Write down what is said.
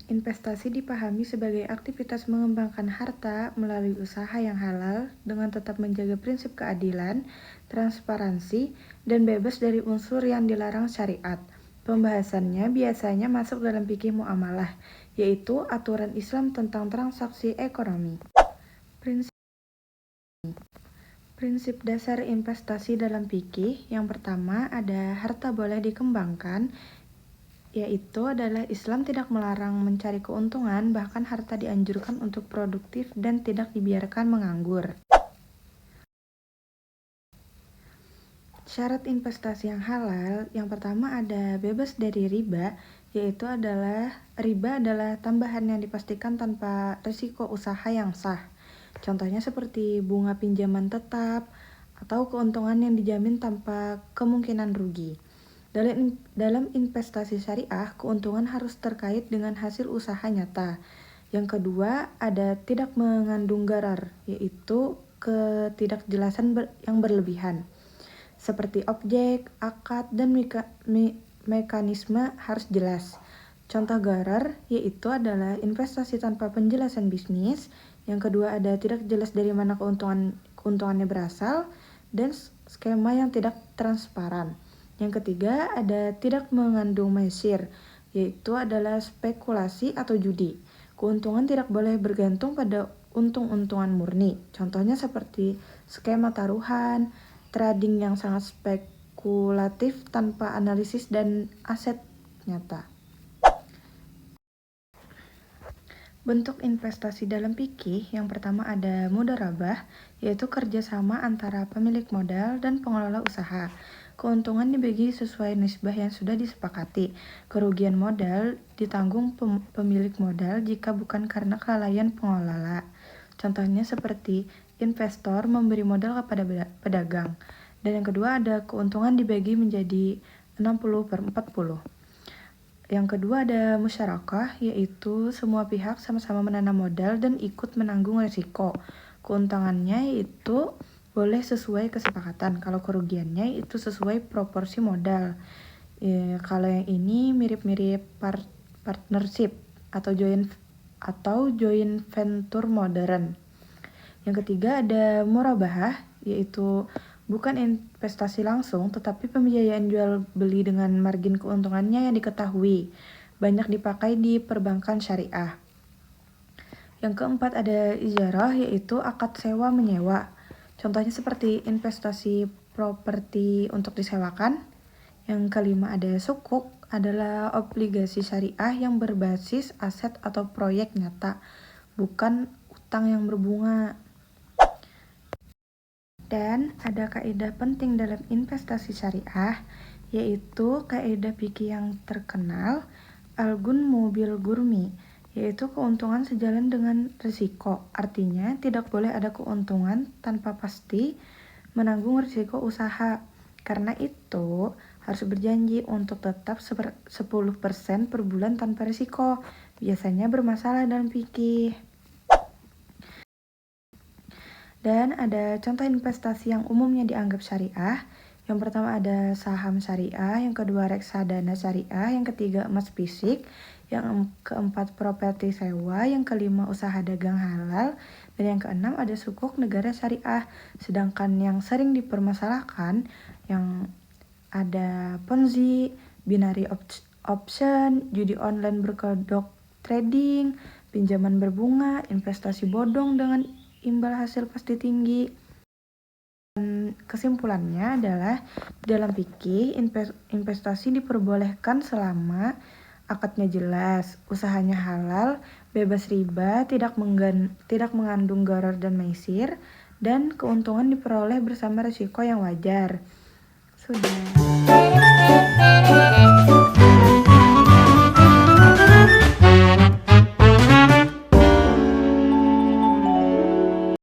investasi dipahami sebagai aktivitas mengembangkan harta melalui usaha yang halal dengan tetap menjaga prinsip keadilan, transparansi, dan bebas dari unsur yang dilarang syariat. Pembahasannya biasanya masuk dalam fikih muamalah, yaitu aturan Islam tentang transaksi ekonomi. Prinsip dasar investasi dalam fikih yang pertama ada harta boleh dikembangkan, yaitu adalah Islam tidak melarang mencari keuntungan, bahkan harta dianjurkan untuk produktif dan tidak dibiarkan menganggur. Syarat investasi yang halal, yang pertama ada bebas dari riba, yaitu adalah riba adalah tambahan yang dipastikan tanpa risiko usaha yang sah. Contohnya seperti bunga pinjaman tetap atau keuntungan yang dijamin tanpa kemungkinan rugi. Dalam investasi syariah, keuntungan harus terkait dengan hasil usaha nyata. Yang kedua, ada tidak mengandung gharar, yaitu ketidakjelasan yang berlebihan. Seperti objek, akad, dan mekanisme harus jelas. Contoh gharar, yaitu adalah investasi tanpa penjelasan bisnis. Yang kedua, ada tidak jelas dari mana keuntungannya berasal, dan skema yang tidak transparan. Yang ketiga, ada tidak mengandung maisir, yaitu adalah spekulasi atau judi. Keuntungan tidak boleh bergantung pada untung-untungan murni. Contohnya seperti skema taruhan, trading yang sangat spekulatif tanpa analisis dan aset nyata. Bentuk investasi dalam fikih yang pertama ada mudharabah, yaitu kerjasama antara pemilik modal dan pengelola usaha. Keuntungan dibagi sesuai nisbah yang sudah disepakati. Kerugian modal ditanggung pemilik modal jika bukan karena kelalaian pengelola. Contohnya seperti investor memberi modal kepada pedagang. Dan yang kedua ada keuntungan dibagi menjadi 60/40. Yang kedua ada musyarakah, yaitu semua pihak sama-sama menanam modal dan ikut menanggung risiko. Keuntungannya itu boleh sesuai kesepakatan, kalau kerugiannya itu sesuai proporsi modal. Kalau yang ini mirip-mirip partnership atau joint venture modern. Yang ketiga ada murabahah, yaitu bukan investasi langsung, tetapi pembiayaan jual beli dengan margin keuntungannya yang diketahui. Banyak dipakai di perbankan syariah. Yang keempat ada ijarah, yaitu akad sewa menyewa. Contohnya seperti investasi properti untuk disewakan. Yang kelima ada sukuk, adalah obligasi syariah yang berbasis aset atau proyek nyata, bukan utang yang berbunga. Dan ada kaidah penting dalam investasi syariah, yaitu kaidah fikih yang terkenal al-gunmu bil gurmi, yaitu keuntungan sejalan dengan risiko. Artinya tidak boleh ada keuntungan tanpa pasti menanggung risiko usaha. Karena itu harus berjanji untuk tetap 10% per bulan tanpa risiko. Biasanya bermasalah dalam fikih. Dan ada contoh investasi yang umumnya dianggap syariah. Yang pertama ada saham syariah, yang kedua reksadana syariah, yang ketiga emas fisik, yang keempat properti sewa, yang kelima usaha dagang halal, dan yang keenam ada sukuk negara syariah. Sedangkan yang sering dipermasalahkan yang ada ponzi, binary option, judi online berkedok trading, pinjaman berbunga, investasi bodong dengan imbal hasil pasti tinggi. Dan kesimpulannya adalah dalam fikih investasi diperbolehkan selama akadnya jelas, usahanya halal, bebas riba, tidak mengandung gharar dan maisir, dan keuntungan diperoleh bersama risiko yang wajar. Sudah.